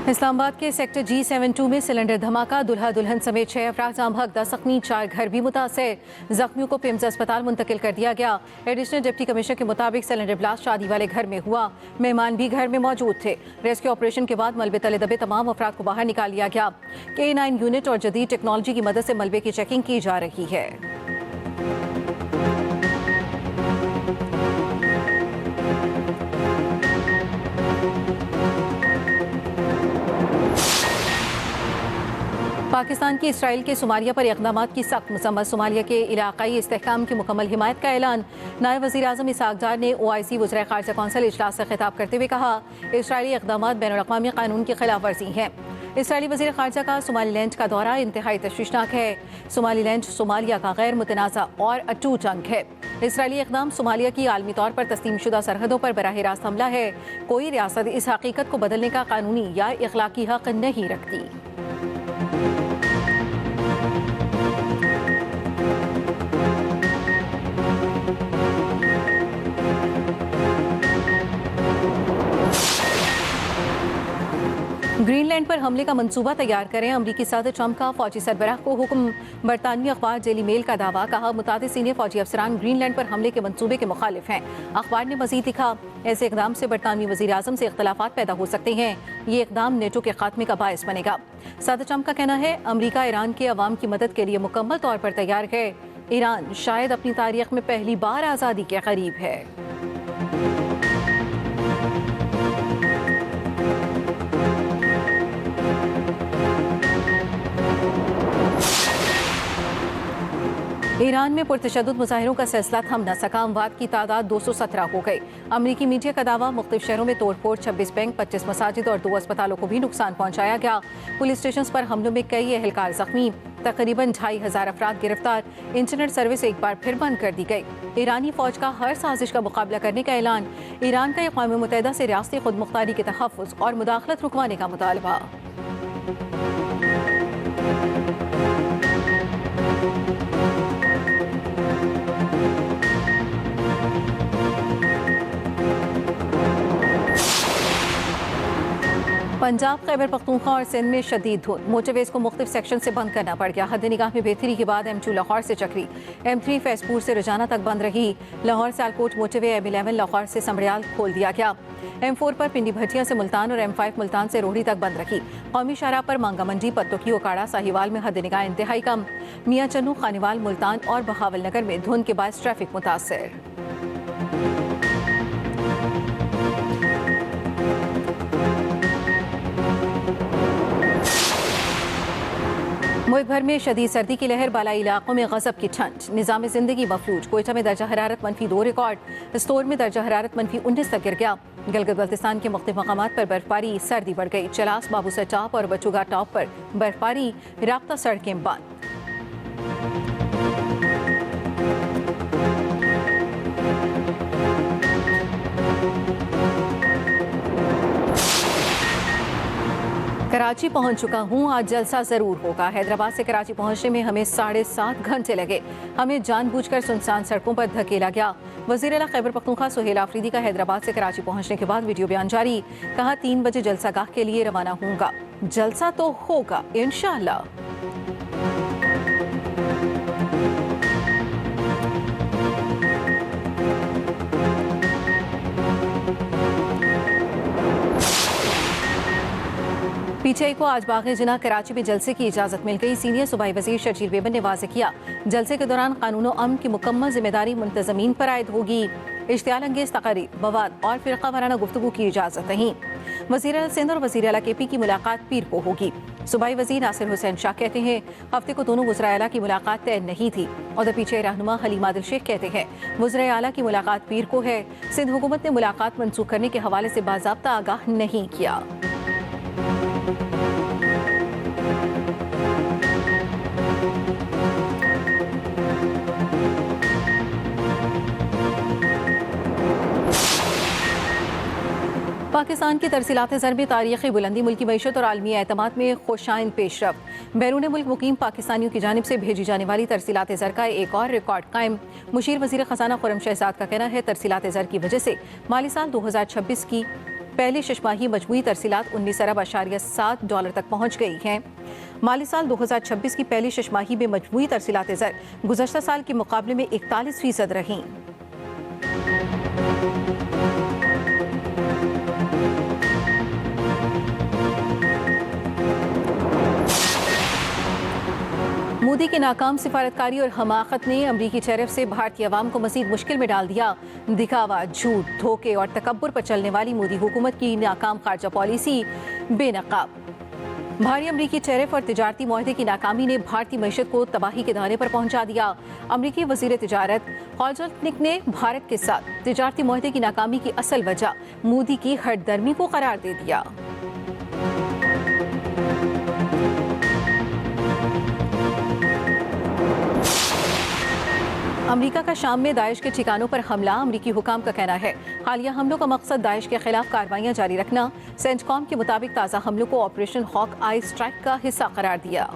इस्लामाबाद के sector G72 में cylinder धमाका, दुल्हा दुल्हन समेत 6 अफराद जाम हक, 10 जख्मी, 4 घर भी मुतासर। जख्मियों को पिम्स अस्पताल मुंतकिल कर दिया गया। एडिशनल डिप्टी कमिश्नर के मुताबिक सिलेंडर ब्लास्ट शादी वाले घर में हुआ। मेहमान भी घर में मौजूद थे। रेस्क्यू ऑपरेशन के बाद मलबे तले दबे तमाम अफराद को बाहर निकाल लिया गया। K9 यूनिट और जदीद टेक्नोलॉजी की मदद से मलबे की चेकिंग की जा रही है। पाकिस्तान की इसराइल के सोमालिया पर इक़दामात की सख्त मसम्मत। सोमालिया के इलाकाई इस्तेहकाम की मुकम्मल हिमायत का ऐलान। नायब वज़ीर आज़म इसहाक डार ने OIC वज़ीर ख़ारिजा कौंसिल इजलास से खिताब करते हुए कहा, इसराइली इक़दामात बैनुल-अक़वामी कानून की खिलाफ वर्जी हैं। इसराइली वज़ीर ख़ारिजा का सोमालीलैंड का दौरा इंतहाई तशवीशनाक है। सोमालीलैंड सोमालिया का गैर मुतनाज़ा और अटूट अंग है। इसराइली इक़दाम सोमालिया की आलमी तौर पर तस्लीम शुदा सरहदों पर बराह रास्त हमला है। कोई रियासत इस हकीकत को बदलने का कानूनी या इख़लाक़ी हक़ नहीं रखती। ग्रीनलैंड पर हमले का मंसूबा तैयार करें। अमरीकी सदर ट्रंप का फौजी सरबराह को हुक्म। बरतानवी अखबार डेली मेल का दावा, कहा मुतादिद सीनियर फौजी अफसरान ग्रीनलैंड पर हमले के मंसूबे के मुखालिफ हैं। अखबार ने मजीद लिखा, ऐसे इकदाम से बरतानवी वज़ीर आज़म से इख्तलाफात पैदा हो सकते हैं। ये इकदाम नेटो के खात्मे का बायस बनेगा। सदर ट्रंप का कहना है, अमरीका ईरान के अवाम की मदद के लिए मुकम्मल तौर पर तैयार है। ईरान शायद अपनी तारीख में पहली बार आज़ादी के करीब है। ईरान में पुरतशद्दुद मुजाहिरों का सिलसिला थम न सका। अमवात की तादाद 217 हो गई। अमरीकी मीडिया का दावा, मुख्तलिफ शहरों में तोड़फोड़, 26 बैंक, 25 मसाजिद और 2 अस्पतालों को भी नुकसान पहुंचाया गया। पुलिस स्टेशन पर हमलों में कई एहलकार जख्मी, तकरीबन 2500 अफराद गिरफ्तार। इंटरनेट सर्विस एक बार फिर बंद कर दी गई। ईरानी फौज का हर साजिश का मुकाबला करने का ऐलान। ईरान का अक़वाम मुत्तहिदा से रियासती खुदमुख्तारी के तहफ़्फ़ुज़ और मुदाखलत रुकवाने का मुतालबा। पंजाब, खैबर पख्तूनख्वा और सिंध में शदीद धुंध। मोटरवेज को मुख्तलिफ सेक्शन से बंद करना पड़ गया। हद निगाह में बेहतरी के बाद M2 लाहौर से चक्री, M3 फैजपुर से रजाना तक बंद रही। लाहौर से आलकोट मोटरवे M11 लाहौर से समड़ियाल खोल दिया गया। M4 पर पिंडी भटिया से मुल्तान और M5 मुल्तान से रोहड़ी तक बंद रखी। कौमी शाहराह पर मांगा मंडी, पत्तोकी, ओकाड़ा, साहिवाल में हद निगाह इंतहाई कम। मियां चन्नू, खानीवाल, मुल्तान और बहावल नगर में धुंध के बायस ट्रैफिक मुतासर। मुल्क भर में शदीद सर्दी की लहर, बालाई इलाकों में गज़ब की ठंड। निज़ाम ज़िंदगी मफलूज। कोयटा में दर्जा हरारत -2 रिकॉर्ड। स्टोर में दर्जा हरारत -19 तक गिर गया। गिलगित बल्तिस्तान के मुख्तलिफ मकामात पर बर्फबारी, सर्दी बढ़ गई। चलास, बाबूसर टॉप और बचूगा टॉप पर बर्फबारी, राब्ता सड़कें बंद। कराची पहुंच चुका हूं, आज जलसा जरूर होगा। हैदराबाद से कराची पहुंचने में हमें 7.5 घंटे लगे। हमें जानबूझकर सुनसान सड़कों पर धकेला गया। वज़ीर आला खैबर पख्तूनख्वा सुहेल आफरीदी का हैदराबाद से कराची पहुंचने के बाद वीडियो बयान जारी। कहा, 3 बजे जलसागाह के लिए रवाना होऊंगा। जलसा तो होगा इंशाअल्लाह। PTI को आज बाग़ जिना कराची में जलसे की इजाज़त मिल गई। सीनियर सूबाई वज़ीर शर्जील बेबन ने वाज़ेह किया, जलसे के दौरान कानून और अमन की मुकम्मल जिम्मेदारी मुंतज़मीन पर आयद होगी। इश्तियाल अंगेज़ तक़रीर, मवाद और फ़िरक़ा वाराना गुफ्तगू की इजाज़त नहीं। वज़ीर आला सिंध और वज़ीर आला KP की मुलाकात पीर को होगी। सूबाई वज़ीर नासिर हुसैन शाह कहते हैं, हफ्ते को दोनों वज़ीर आला की मुलाकात तय नहीं थी। और PTI रहनुमा हलीम आदिल शेख कहते हैं, वज़ीर आला की मुलाकात पीर को है। सिंध हुकूमत ने मुलाकात मनसूख करने के हवाले से बाज़ाब्ता आगाह नहीं किया। पाकिस्तान की तरसीलात ज़र में तारीख़ी बुलंदी, मुल्की मईशत और आलमी एतमाद में खुशाइन पेशरफ। बैरून मुल्क मुकीम पाकिस्तानियों की जानिब से भेजी जाने वाली तरसीलात ज़र का एक और रिकॉर्ड कायम। मुशीर वज़ीर ख़ज़ाना खुर्रम शहजाद का कहना है, तरसीलात ज़र की वजह से माली साल 2026 की पहली शशमाही मजमूई तरसीलात 19 अरब आशारिया $7 तक पहुंच गई हैं। माली साल 2026 की पहली शशमाही में मजमूई तरसीलात ज़र गुज़श्ता साल के मुकाबले में 41% रहीं। मोदी की नाकाम सिफारतकारी और हमाकत ने अमरीकी टैरिफ से भारतीय अवाम को मजीद मुश्किल में डाल दिया। दिखावा, झूठ, धोखे और तकब्बुर पर चलने वाली मोदी हुकूमत की नाकाम खारजा पॉलिसी बेनकाब। भारी अमरीकी टैरिफ और तिजारती मुआहदे की नाकामी ने भारतीय मईशत को तबाही के दाने पर पहुंचा दिया। अमरीकी वजीर तिजारत खॉल्जनिक ने भारत के साथ तिजारती मुआहदे की नाकामी की असल वजह मोदी की हठधर्मी को करार दे दिया। अमेरिका का शाम में दाइश के ठिकानों पर हमला। अमरीकी हुकाम का कहना है हालिया हमलों का मकसद दाइश के खिलाफ कार्रवाइयां जारी रखना। सेंटकॉम के मुताबिक ताज़ा हमलों को ऑपरेशन हॉक आई स्ट्राइक का हिस्सा करार दिया।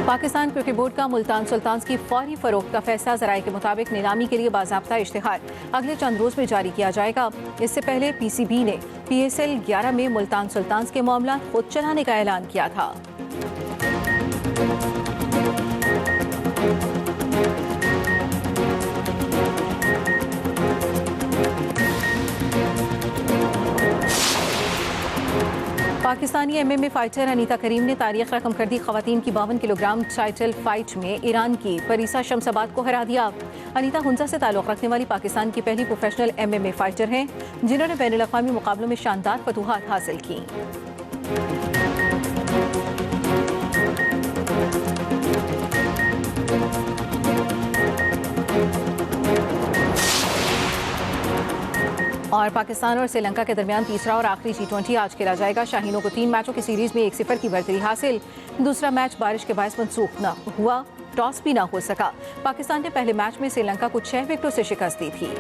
पाकिस्तान क्रिकेट बोर्ड का मुल्तान सुल्तान्स की फौरी फरोख्त का फैसला ज़राए के मुताबिक नीलामी के लिए बाज़ाब्ता इश्तिहार अगले चंद रोज़ में जारी किया जाएगा। इससे पहले PCB ने PSL 11 में मुल्तान सुल्तान्स के मामला खुद चलाने का ऐलान किया था। पाकिस्तानी MMA फाइटर अनीता करीम ने तारीख रकम कर दी। खवातीन की 52 किलोग्राम टाइटल फाइट में ईरान की फरीसा शमसाबाद को हरा दिया। अनीता हुंजा से ताल्लुक़ रखने वाली पाकिस्तान की पहली प्रोफेशनल MMA फाइटर हैं जिन्होंने बैनुल अक़वामी मुकाबलों में शानदार फतूहात हासिल की। और पाकिस्तान और श्रीलंका के दरमियान तीसरा और आखिरी T20 आज खेला जाएगा। शाहीनों को 3 मैचों की सीरीज में 1-0 की बढ़तरी हासिल। दूसरा मैच बारिश के बायस मनसूख न हुआ, टॉस भी ना हो सका। पाकिस्तान ने पहले मैच में श्रीलंका को 6 विकेटों से शिकस्त दी थी।